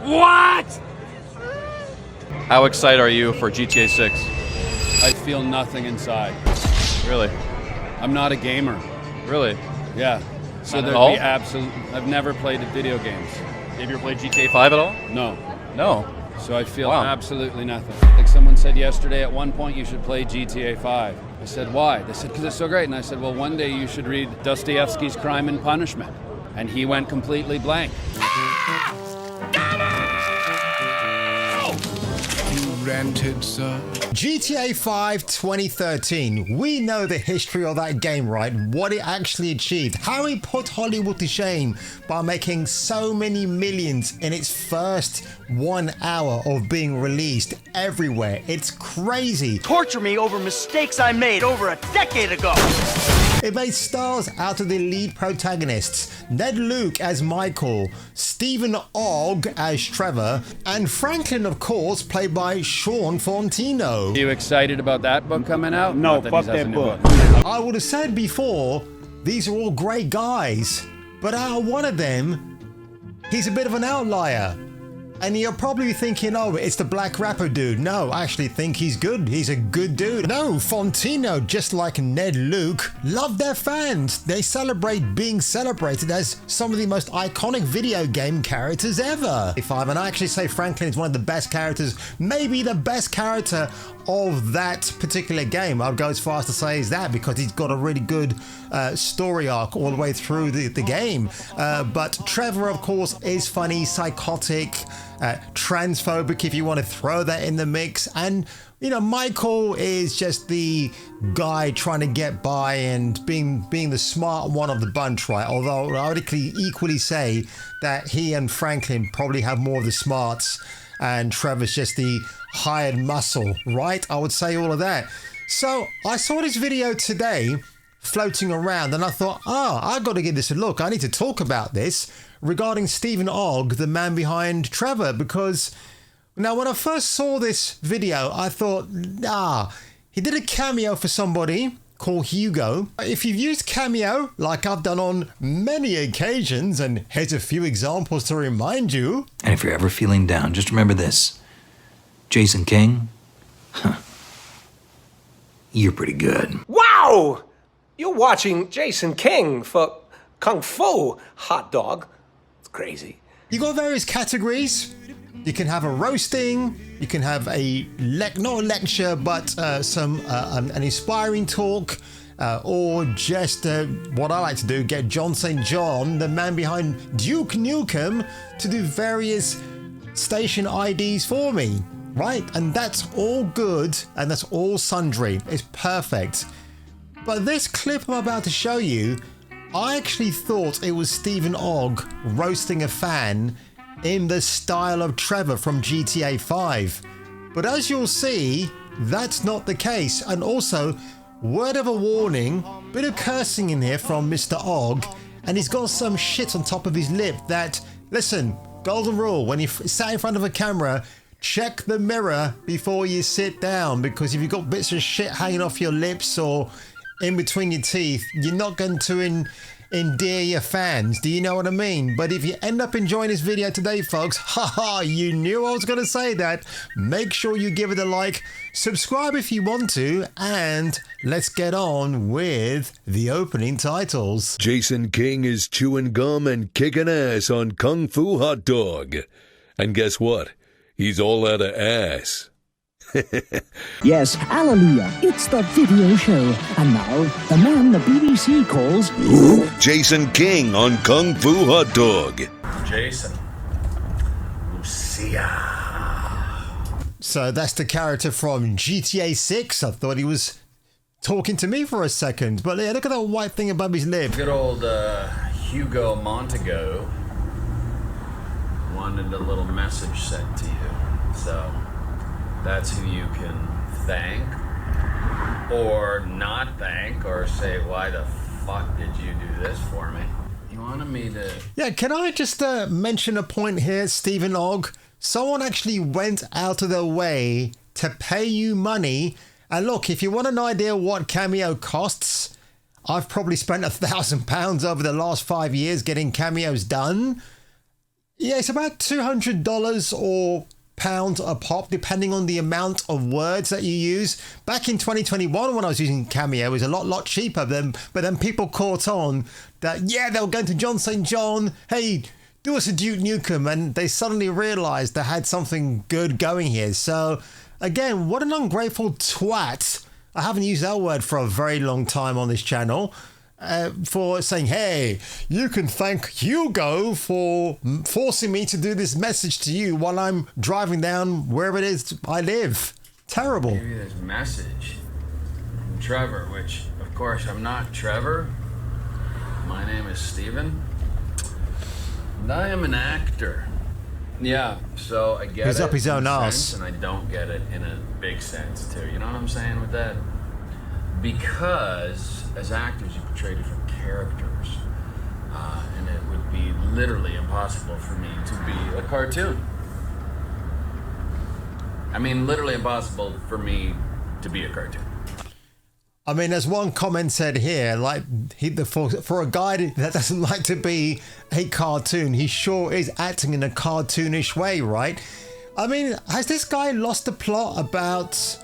What? How excited are you for GTA 6? I feel nothing inside. Really? I'm not a gamer. Really? Yeah. So Not at there'd all? be I've never played video games. Have you ever played GTA 5 at all? No. No. So I feel Wow. absolutely nothing. Like someone said yesterday, at one point you should play GTA 5. I said, why? They said, because it's so great. And I said, well, one day you should read Dostoevsky's Crime and Punishment. And he went completely blank. Rented, sir. GTA 5 2013. We know the history of that game, right? What it actually achieved. How it put Hollywood to shame by making so many millions in its first 1 hour of being released everywhere. It's crazy. Torture me over mistakes I made over a decade ago. It made stars out of the lead protagonists. Ned Luke as Michael, Stephen Ogg as Trevor, and Franklin, of course, played by Sean Fontino. Are you excited about that book coming out? No, Not fuck he has a that new book. I would have said before, these are all great guys, but out of one of them, he's a bit of an outlier. And you're probably thinking, oh, it's the black rapper dude. No, I actually think he's good. He's a good dude. No, Fontino, just like Ned Luke, love their fans. They celebrate being celebrated as some of the most iconic video game characters ever. If I actually say Franklin is one of the best characters, maybe the best character of that particular game. I'd go as far as to say is that, because he's got a really good story arc all the way through the game. But Trevor, of course, is funny, psychotic, transphobic, if you want to throw that in the mix. And, you know, Michael is just the guy trying to get by and being the smart one of the bunch, right? Although I would equally say that he and Franklin probably have more of the smarts, and Trevor's just the hired muscle, right? I would say all of that. So I saw this video today floating around, and I thought, I got to give this a look. I need to talk about this regarding Stephen Ogg, the man behind Trevor, because now when I first saw this video, I thought, he did a cameo for somebody called Hugo. If you've used Cameo, like I've done on many occasions, and here's a few examples to remind you. And if you're ever feeling down, just remember this. Jason King, you're pretty good. Wow! You're watching Jason King for Kung Fu, hot dog. It's crazy. You got various categories. You can have a roasting, you can have a not a lecture, but an inspiring talk, or just what I like to do, get John St. John, the man behind Duke Nukem, to do various station IDs for me, right? And that's all good, and that's all sundry. It's perfect. But this clip I'm about to show you, I actually thought it was Stephen Ogg roasting a fan in the style of Trevor from GTA 5. But as you'll see, that's not the case. And also, word of a warning, bit of cursing in here from Mr. Ogg, and he's got some shit on top of his lip that, listen, golden rule, when you sat in front of a camera, check the mirror before you sit down, because if you've got bits of shit hanging off your lips or in between your teeth, you're not going to endear your fans. Do you know what I mean? But if you end up enjoying this video today, folks, haha, you knew I was going to say that. Make sure you give it a like, subscribe if you want to, and let's get on with the opening titles. Jason King is chewing gum and kicking ass on Kung Fu Hot Dog. And guess what? He's all out of ass. Yes, hallelujah, it's the video show. And now, the man the BBC calls... Jason King on Kung Fu Hot Dog. Jason. Lucia. So that's the character from GTA 6. I thought he was talking to me for a second. But yeah, look at that white thing above his lip. Good old Hugo Montego wanted a little message sent to you. So... that's who you can thank, or not thank, or say, why the fuck did you do this for me? You wanted me to... Yeah, can I just mention a point here, Stephen Ogg? Someone actually went out of their way to pay you money. And look, if you want an idea what Cameo costs, I've probably spent £1,000 over the last 5 years getting cameos done. Yeah, it's about $200 or pounds a pop, depending on the amount of words that you use. Back in 2021, when I was using Cameo, it was a lot cheaper. But then people caught on that, yeah, they were going to John St. John. Hey, do us a Duke Nukem. And they suddenly realized they had something good going here. So, again, what an ungrateful twat. I haven't used that word for a very long time on this channel. For saying, hey, you can thank Hugo for forcing me to do this message to you while I'm driving down wherever it is I live. Terrible. Maybe this message from Trevor, which, of course, I'm not Trevor. My name is Steven. And I am an actor. Yeah, so I get He's it up his own in a ass. sense, and I don't get it in a big sense, too. You know what I'm saying with that? Because as actors, you portray different characters, and it would be literally impossible for me to be a cartoon. I mean, literally impossible for me to be a cartoon. I mean, as one comment said here, like for a guy that doesn't like to be a cartoon, he sure is acting in a cartoonish way, right? I mean, has this guy lost the plot about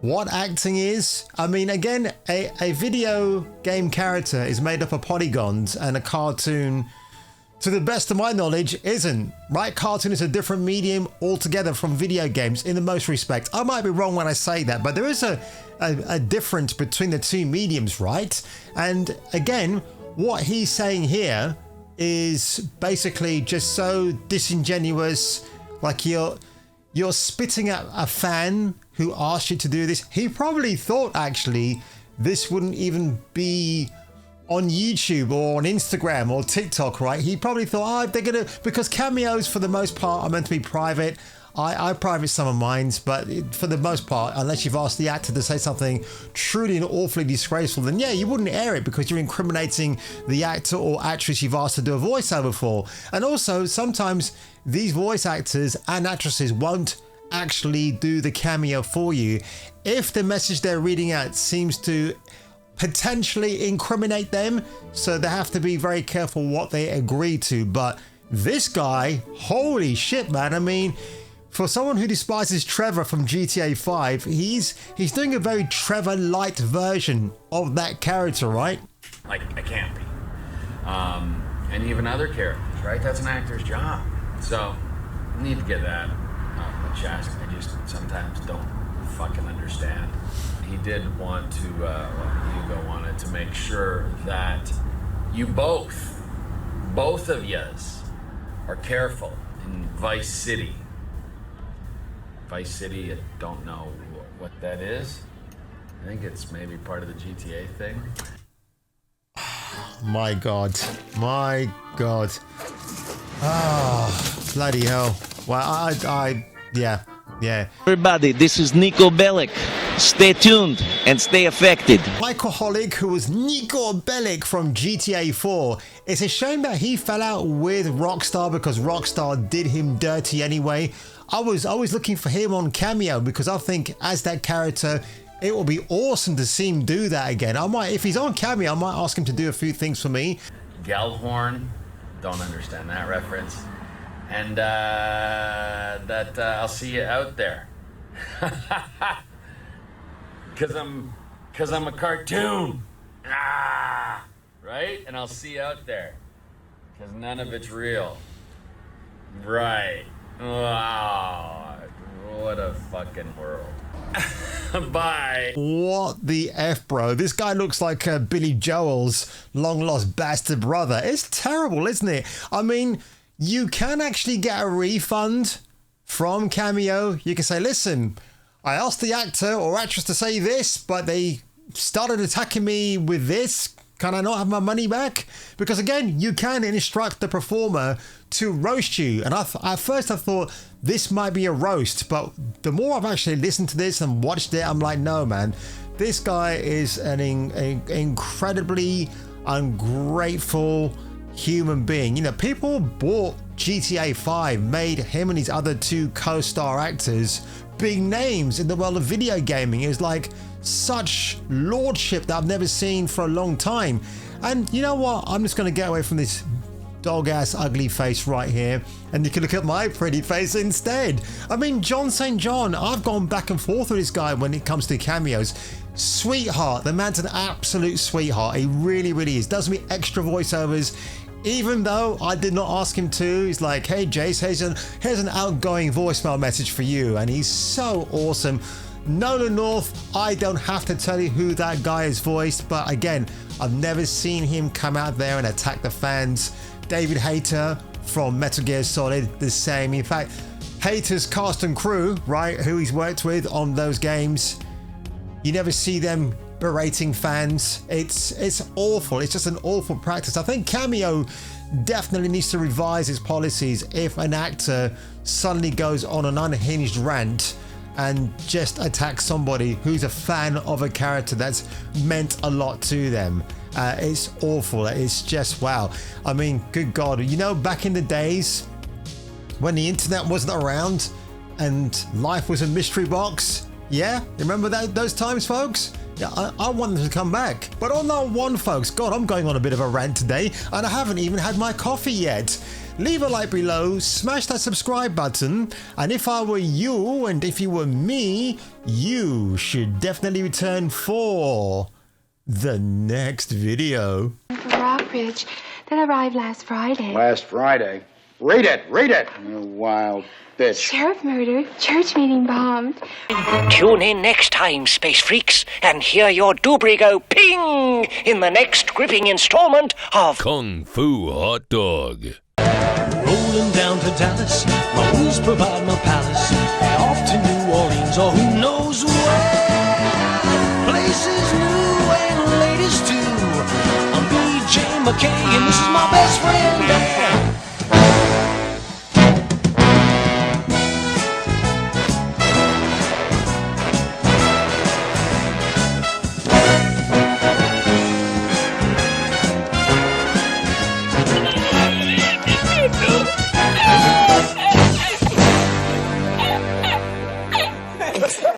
what acting is? I mean, again, a video game character is made up of polygons, and a cartoon, to the best of my knowledge, isn't, right? Cartoon is a different medium altogether from video games in the most respect. I might be wrong when I say that, but there is a difference between the two mediums, right? And again, what he's saying here is basically just so disingenuous, like you're spitting at a fan who asked you to do this. He probably thought actually this wouldn't even be on YouTube or on Instagram or TikTok, right? He probably thought, oh, they're gonna, because cameos for the most part are meant to be private. I private some of mine, but for the most part, unless you've asked the actor to say something truly and awfully disgraceful, then yeah, you wouldn't air it because you're incriminating the actor or actress you've asked to do a voiceover for. And also, sometimes these voice actors and actresses won't actually do the cameo for you if the message they're reading out seems to potentially incriminate them, so they have to be very careful what they agree to. But this guy, holy shit, man, I mean, for someone who despises Trevor from GTA 5, he's doing a very Trevor light version of that character, right? Like, I can't be. And even other characters, right? That's an actor's job. So, I need to get that off my chest. I just sometimes don't fucking understand. He did want to, Hugo wanted to make sure that you both of yous are careful in Vice City. Vice City, I don't know what that is. I think it's maybe part of the GTA thing. My God. My God. Oh, bloody hell. Well, yeah. Everybody, this is Nico Bellic. Stay tuned and stay affected. Alcoholic, who was Nico Bellic from GTA 4. It's a shame that he fell out with Rockstar because Rockstar did him dirty anyway. I was always looking for him on Cameo because I think as that character, it will be awesome to see him do that again. I might, if he's on Cameo, I might ask him to do a few things for me. Gellhorn, don't understand that reference. And that I'll see you out there. Cause I'm a cartoon. Right? And I'll see you out there. Cause none of it's real. Right. Wow. What a fucking world. Bye. What the F, bro? This guy looks like Billy Joel's long-lost bastard brother. It's terrible, isn't it? I mean, you can actually get a refund from Cameo. You can say, listen, I asked the actor or actress to say this, but they started attacking me with this. Can I not have my money back? Because again, you can instruct the performer to roast you. And at first I thought this might be a roast, but the more I've actually listened to this and watched it, I'm like, no, man, this guy is an incredibly ungrateful human being. You know, people bought GTA 5, made him and his other two co-star actors big names in the world of video gaming. It was like such lordship that I've never seen for a long time. And you know what? I'm just going to get away from this dog-ass ugly face right here, and you can look at my pretty face instead. I mean, John St. John, I've gone back and forth with this guy when it comes to cameos. Sweetheart, the man's an absolute sweetheart. He really, really is. Does me extra voiceovers, even though I did not ask him to. He's like, hey Jace, here's an outgoing voicemail message for you, and he's so awesome. Nolan North, I don't have to tell you who that guy is voiced, but again, I've never seen him come out there and attack the fans. David Hayter from Metal Gear Solid, the same. In fact, Hayter's cast and crew, right, who he's worked with on those games, you never see them berating fans. It's awful. It's just an awful practice. I think Cameo definitely needs to revise its policies if an actor suddenly goes on an unhinged rant and just attacks somebody who's a fan of a character that's meant a lot to them. It's awful. It's just, wow. I mean, good God. You know, back in the days when the internet wasn't around and life was a mystery box? Yeah? Remember those times, folks? Yeah, I want them to come back. But on that one, folks, God, I'm going on a bit of a rant today, and I haven't even had my coffee yet. Leave a like below, smash that subscribe button, and if I were you, and if you were me, you should definitely return for the next video. Rockbridge that arrived last Friday. Last Friday? Read it! Read it! You wild bitch. Sheriff murdered, church meeting bombed. Tune in next time, Space Freaks, and hear your doobry go ping in the next gripping installment of Kung Fu Hot Dog. Rolling down to Dallas, my blues provide my palace. Off to New Orleans or who knows where. Places new and ladies too. I'm B.J. McKay and this is my best friend Dan.